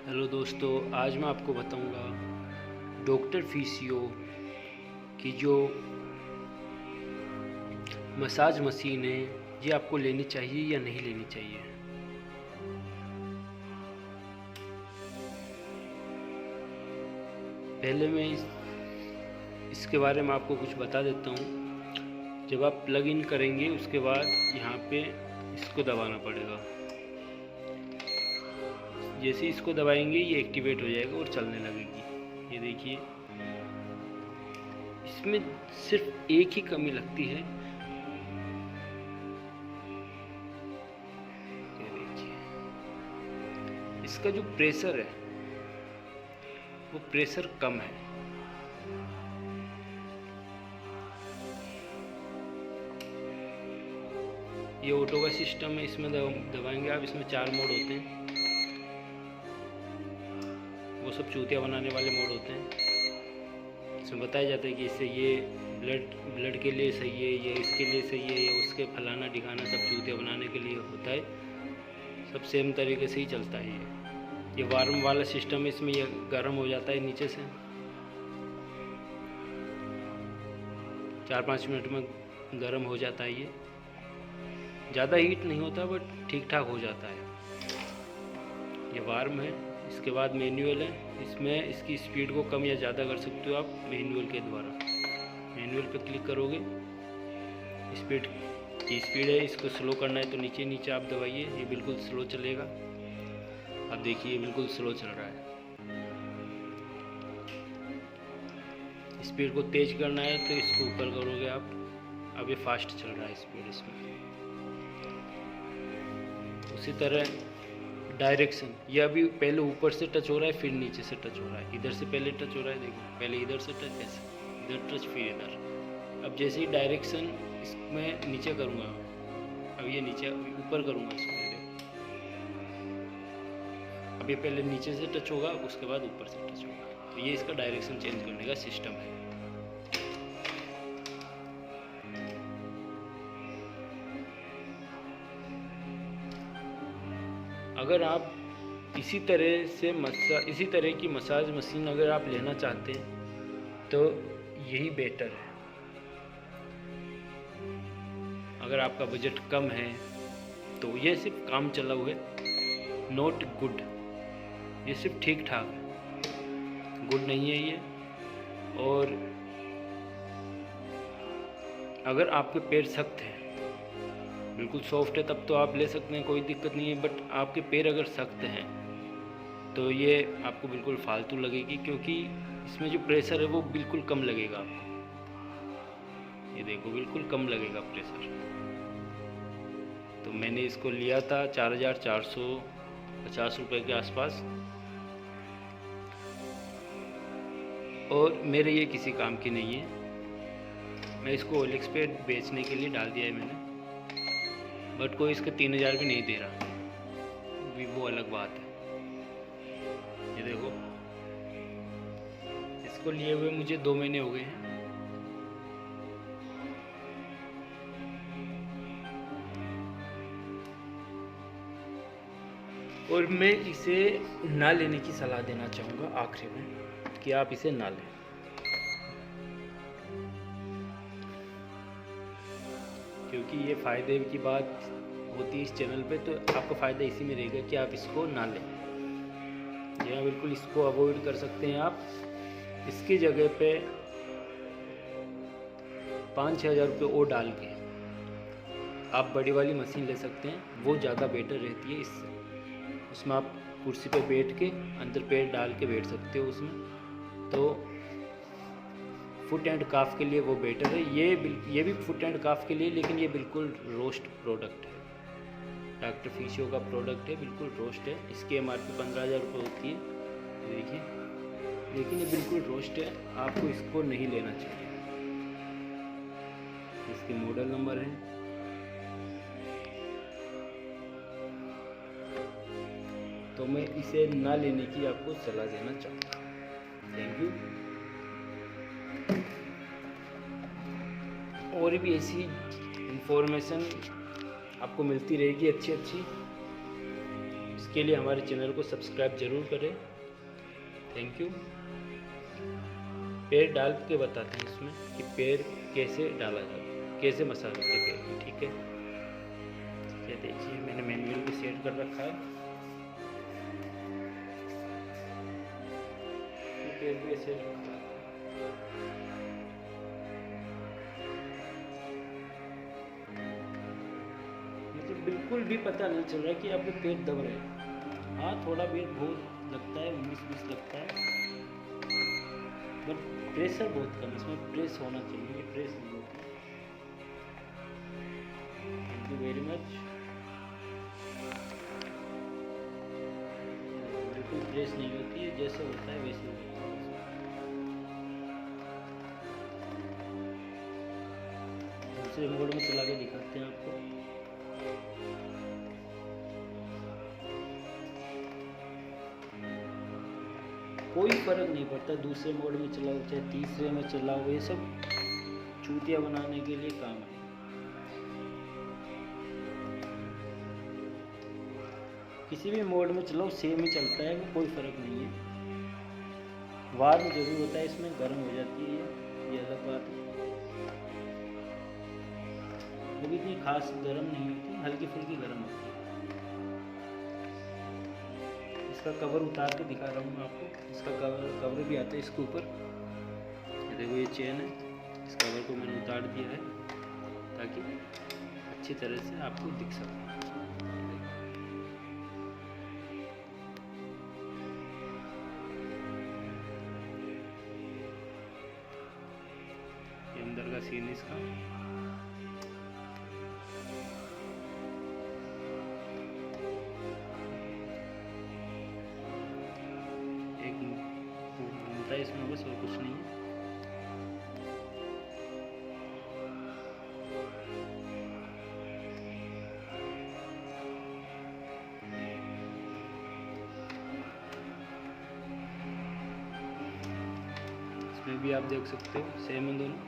Hello दोस्तों, आज मैं आपको बताऊंगा डॉक्टर फिजियो की जो मसाज मशीन है ये आपको लेनी चाहिए या नहीं लेनी चाहिए। पहले मैं इसके बारे में आपको कुछ बता देता हूँ। जब आप प्लग इन करेंगे उसके बाद यहाँ पे इसको दबाना पड़ेगा। जैसे इसको दबाएंगे ये एक्टिवेट हो जाएगा और चलने लगेगी। ये देखिए, इसमें सिर्फ एक ही कमी लगती है। ये देखिए, इसका जो प्रेशर है वो प्रेशर कम है। ये ऑटो का सिस्टम है, इसमें दबाएंगे आप। इसमें 4 मोड होते हैं, वो सब चूतिया बनाने वाले मोड होते हैं। इसमें बताया जाता है कि इससे ये ब्लड के लिए सही है, ये इसके लिए सही है, ये उसके फलाना ठिकाना सब चूतिया बनाने के लिए होता है। सब सेम तरीके से ही चलता है। ये वार्म वाला सिस्टम है, इसमें ये गर्म हो जाता है नीचे से। 4-5 मिनट में गर्म हो जाता है। ये ज़्यादा हीट नहीं होता बट ठीक ठाक हो जाता है। ये वार्म है। इसके बाद मैनुअल है, इसमें इसकी स्पीड को कम या ज़्यादा कर सकते हो आप मैनुअल के द्वारा। मैनुअल पे क्लिक करोगे, स्पीड की स्पीड है, इसको स्लो करना है तो नीचे नीचे आप दबाइए, ये बिल्कुल स्लो चलेगा। अब देखिए ये बिल्कुल स्लो चल रहा है। स्पीड को तेज करना है तो इसको ऊपर करोगे आप। अब ये फास्ट चल रहा है स्पीड इसमें। उसी तरह डायरेक्शन, ये अभी पहले ऊपर से टच हो रहा है फिर नीचे से टच हो रहा है। इधर से पहले टच हो रहा है, देखो पहले इधर से टच, ऐसे इधर टच फिर इधर। अब जैसे ही डायरेक्शन इसमें नीचे करूँगा, अब ये नीचे ऊपर करूँगा इसको, अब ये पहले नीचे से टच होगा उसके बाद ऊपर से टच होगा। तो ये इसका डायरेक्शन चेंज करने का सिस्टम है। अगर आप इसी तरह की मसाज मशीन अगर आप लेना चाहते हैं तो यही बेटर है। अगर आपका बजट कम है तो ये सिर्फ काम चला हुआ है, नॉट गुड। ये सिर्फ ठीक ठाक है, गुड नहीं है ये। और अगर आपके पैर सख्त हैं, बिल्कुल सॉफ्ट है, तब तो आप ले सकते हैं, कोई दिक्कत नहीं है। बट आपके पैर अगर सख्त हैं तो ये आपको बिल्कुल फालतू लगेगी, क्योंकि इसमें जो प्रेशर है वो बिल्कुल कम लगेगा आपको। ये देखो बिल्कुल कम लगेगा प्रेशर। तो मैंने इसको लिया था 4450 रुपये के आसपास, और मेरे ये किसी काम की नहीं है। मैं इसको OLX पे बेचने के लिए डाल दिया है मैंने, बट कोई इसके 3000 भी नहीं दे रहा, भी वो अलग बात है। ये देखो, इसको लिए हुए मुझे 2 महीने हो गए हैं। और मैं इसे ना लेने की सलाह देना चाहूँगा आखिरी में, कि आप इसे ना लें। क्योंकि ये फ़ायदे की बात होती है इस चैनल पे, तो आपका फ़ायदा इसी में रहेगा कि आप इसको ना लें। जी हाँ, बिल्कुल इसको अवॉइड कर सकते हैं आप। इसकी जगह पे 5-6 हज़ार रुपये और डाल के आप बड़ी वाली मशीन ले सकते हैं, वो ज़्यादा बेटर रहती है इससे। उसमें आप कुर्सी पे बैठ के अंदर पैर डाल के बैठ सकते हो उसमें, तो फुट एंड काफ के लिए वो बेटर है। ये भी फुट एंड काफ के लिए, लेकिन ये बिल्कुल रोस्ट प्रोडक्ट है, डॉक्टर फिजियो का प्रोडक्ट है, बिल्कुल रोस्ट है। इसकी MRP 15,000 रुपये होती है, देखिए, लेकिन ये बिल्कुल रोस्ट है, आपको इसको नहीं लेना चाहिए। इसके मॉडल नंबर है, तो मैं इसे ना लेने की आपको सलाह देना चाहूँगा। Thank you. और भी ऐसी इंफॉर्मेशन आपको मिलती रहेगी अच्छी अच्छी। उसके लिए हमारे चैनल को सब्सक्राइब ज़रूर करें। Thank you. पैर डाल के बताते हैं इसमें कि पैर कैसे डाला जाता, कैसे मसाज होते हैं पैर में। ठीक है, ये देखिए मैंने मैनुअल भी सेट कर रखा है। पैर भी ऐसे रखा है। मुझे बिल्कुल भी पता नहीं चल रहा कि आपके पेट दब रहे हैं। हाँ, थोड़ा वेट बहुत लगता है, 19-20 लगता है, बट प्रेशर बहुत कम, इसमें प्रेस होना चाहिए, ये प्रेस नहीं होती। Thank you very much. बिल्कुल प्रेस नहीं होती है, जैसे होता है वैसे होता है। दूसरे मोड में चला के दिखाते हैं आपको। कोई फर्क नहीं पड़ता, दूसरे मोड में चलाओ चाहे तीसरे में चलाओ, ये सब चूतिया बनाने के लिए काम है। किसी भी मोड में चलाओ सेम ही चलता है, वो कोई फर्क नहीं है। वार्म जरूर होता है, इसमें गर्म हो जाती है ये अलग बात है। वो इतनी खास गर्म नहीं होती, हल्की फुल्की गर्म होती है। इसका कवर उतार के दिखा रहा हूँ मैं आपको। इसका कवर भी आता है इसके ऊपर। ये देखो ये चेन है, इस कवर को मैंने उतार दिया है ताकि अच्छी तरह से आपको दिख सके। ये अंदर का सीन इसका। घूमता है इसमें, बस और कुछ नहीं है। इसमें भी आप देख सकते हो सेम है दोनों।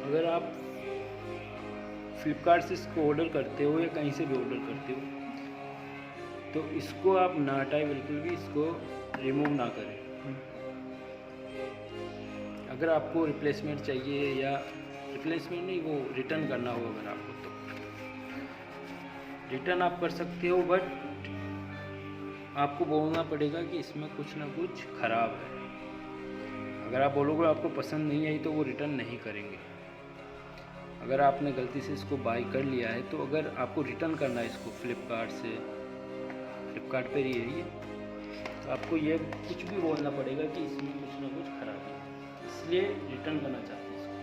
अगर आप फ्लिपकार्ट से इसको ऑर्डर करते हो या कहीं से भी ऑर्डर करते हो तो इसको आप ना हटाएं, बिल्कुल भी इसको रिमूव ना करें। अगर आपको रिप्लेसमेंट चाहिए, या रिप्लेसमेंट नहीं, वो रिटर्न करना हो अगर आपको, तो रिटर्न आप कर सकते हो, बट आपको बोलना पड़ेगा कि इसमें कुछ ना कुछ ख़राब है। अगर आप बोलोगे आपको पसंद नहीं आई तो वो रिटर्न नहीं करेंगे। अगर आपने गलती से इसको बाय कर लिया है तो अगर आपको रिटर्न करना है इसको फ्लिपकार्ट से, फ्लिपकार्ट पर ही है ये, तो आपको ये कुछ भी बोलना पड़ेगा कि इसमें कुछ ना कुछ खराबी है, इसलिए रिटर्न करना चाहते हैं इसको।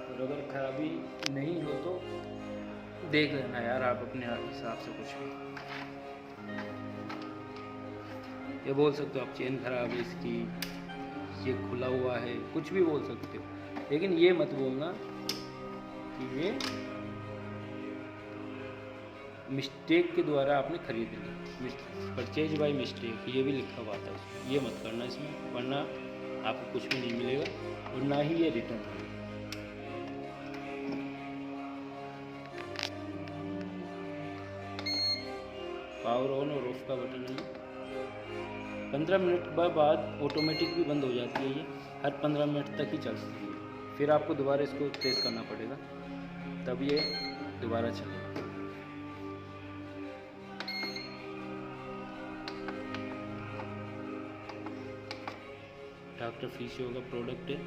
और अगर खराबी नहीं हो तो देख लेना यार आप अपने हिसाब से कुछ भी। ये बोल सकते हो आप चेन खराब है इसकी, ये खुला हुआ है, कुछ भी बोल सकते हो, लेकिन ये मत बोलना कि ये मिस्टेक के द्वारा आपने खरीद ली, परचेज बाय मिस्टेक, ये भी लिखा हुआ था उसमें। ये मत करना इसमें, वरना आपको कुछ भी नहीं मिलेगा और ना ही ये रिटर्न होगा। पावर ऑन और ऑफ का बटन है। 15 मिनट बाद ऑटोमेटिक भी बंद हो जाती है ये, हर 15 मिनट तक ही चलती है। फिर आपको दोबारा इसको प्रेस करना पड़ेगा, तब ये दोबारा चलेगा। डॉक्टर फिशियो का प्रोडक्ट है।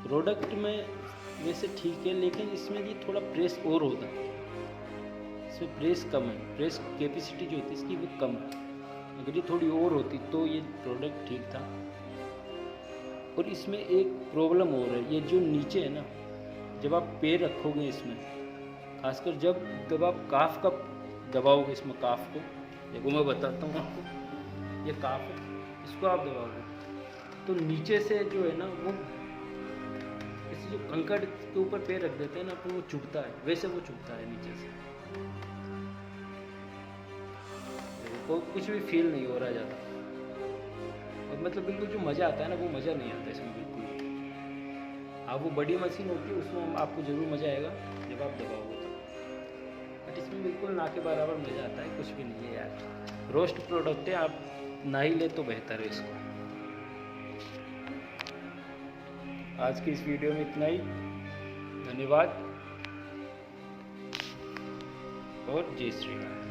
प्रोडक्ट में वैसे ठीक है, लेकिन इसमें ये थोड़ा प्रेस और होता है, इसमें प्रेस कम है, प्रेस कैपेसिटी जो होती है इसकी वो कम है। अगर ये थोड़ी और होती तो ये प्रोडक्ट ठीक था। और इसमें एक प्रॉब्लम और है, ये जो नीचे है ना, जब आप पैर रखोगे इसमें, खासकर जब आप काफ का दबाओगे इसमें, काफ को देखो मैं बताता हूँ आपको, ये काफ है, इसको आप दबाओगे तो नीचे से जो है ना वो इस जो कंकड़ के ऊपर पैर रख देते हैं ना तो वो चुभता है, वैसे वो चुभता है नीचे से। देखो कुछ भी फील नहीं हो रहा ज़्यादा, और मतलब बिल्कुल जो मज़ा आता है ना, वो मज़ा नहीं आता इसमें बिल्कुल। हाँ, वो बड़ी मशीन होती है, उसमें आपको ज़रूर मज़ा आएगा जब आप दबाओगे तो, बट इसमें बिल्कुल ना के बराबर मज़ा आता है, कुछ भी नहीं है यार। रोस्ट प्रोडक्ट है, आप ना ही ले तो बेहतर है इसको। आज की इस वीडियो में इतना ही। धन्यवाद और जय श्री राम।